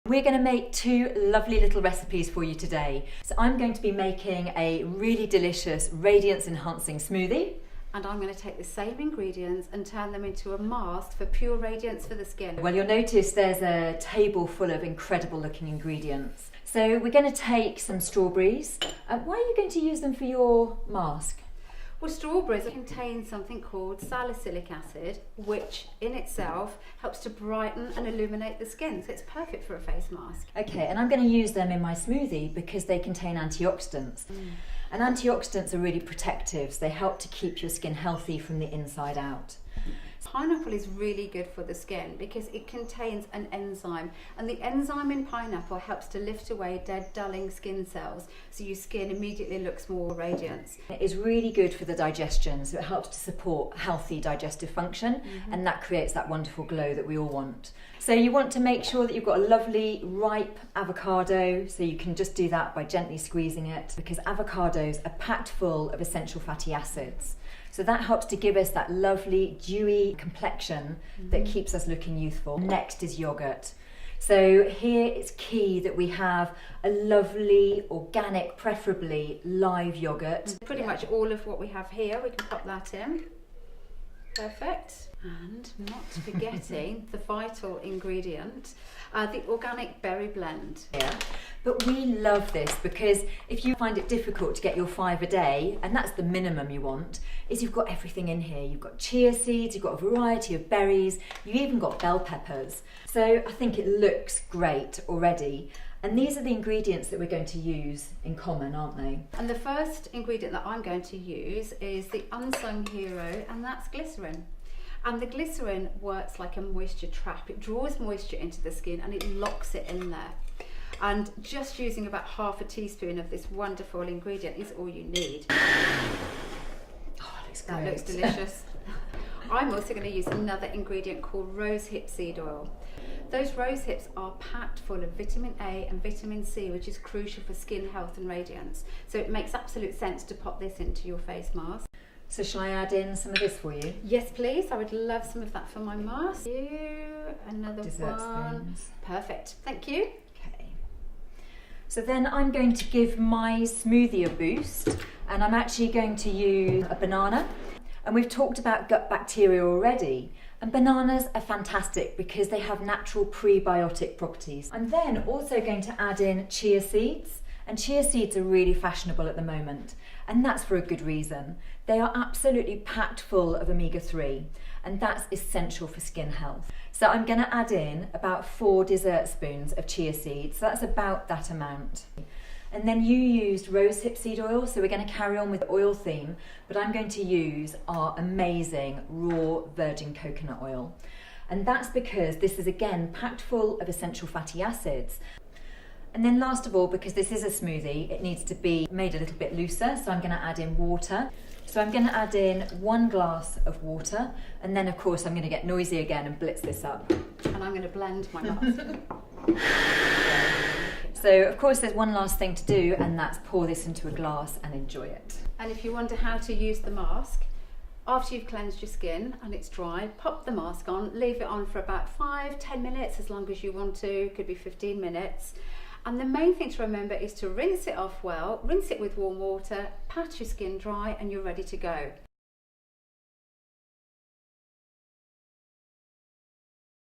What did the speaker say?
We're going to make two lovely little recipes for you today. So I'm going to be making a really delicious radiance enhancing smoothie. And I'm going to take the same ingredients and turn them into a mask for pure radiance for the skin. Well, you'll notice there's a table full of incredible looking ingredients. So we're going to take some strawberries. Why are you going to use them for your mask? Well, strawberries contain something called salicylic acid, which in itself helps to brighten and illuminate the skin, so it's perfect for a face mask. Okay, and I'm going to use them in my smoothie because they contain antioxidants. And antioxidants are really protective, so they help to keep your skin healthy from the inside out. Pineapple is really good for the skin because it contains an enzyme, and the enzyme in pineapple helps to lift away dead, dulling skin cells, so your skin immediately looks more radiant. It is really good for the digestion, so it helps to support healthy digestive function, and that creates that wonderful glow that we all want. So you want to make sure that you've got a lovely ripe avocado, so you can just do that by gently squeezing it, because avocados are packed full of essential fatty acids. So that helps to give us that lovely dewy complexion that keeps us looking youthful. Next is yogurt. So here it's key that we have a lovely, organic, preferably live yogurt. Pretty much all of what we have here, we can pop that in. Perfect. And not forgetting the vital ingredient, the organic berry blend. Yeah. But we love this because if you find it difficult to get your 5 a day, and that's the minimum you want, is you've got everything in here. You've got chia seeds, you've got a variety of berries, you've even got bell peppers. So I think it looks great already. And these are the ingredients that we're going to use in common, aren't they? And the first ingredient that I'm going to use is the unsung hero, and that's glycerin. And the glycerin works like a moisture trap. It draws moisture into the skin and it locks it in there. And just using about half a teaspoon of this wonderful ingredient is all you need. Oh, it looks That great. looks delicious. I'm also going to use another ingredient called rosehip seed oil. Those rose hips are packed full of vitamin A and vitamin C, which is crucial for skin health and radiance. So it makes absolute sense to pop this into your face mask. So shall I add in some of this for you? Yes, please. I would love some of that for my mask. Another Dessert one. spoons. Perfect. Thank you. Okay. So then I'm going to give my smoothie a boost, and I'm actually going to use a banana. And we've talked about gut bacteria already. And bananas are fantastic because they have natural prebiotic properties. I'm then also going to add in chia seeds. And chia seeds are really fashionable at the moment. And that's for a good reason. They are absolutely packed full of omega-3, and that's essential for skin health. So I'm going to add in about 4 dessert spoons of chia seeds. So that's about that amount. And then you used rosehip seed oil, so we're going to carry on with the oil theme, but I'm going to use our amazing raw virgin coconut oil. And that's because this is again packed full of essential fatty acids. And then last of all, because this is a smoothie, it needs to be made a little bit looser, so I'm going to add in water. So I'm going to add in 1 glass of water, and then of course I'm going to get noisy again and blitz this up. And I'm going to blend my mask. So of course there's one last thing to do, and that's pour this into a glass and enjoy it. And if you wonder how to use the mask, after you've cleansed your skin and it's dry, pop the mask on, leave it on for about 5-10 minutes, as long as you want to, could be 15 minutes. And the main thing to remember is to rinse it off well, rinse it with warm water, pat your skin dry, and you're ready to go.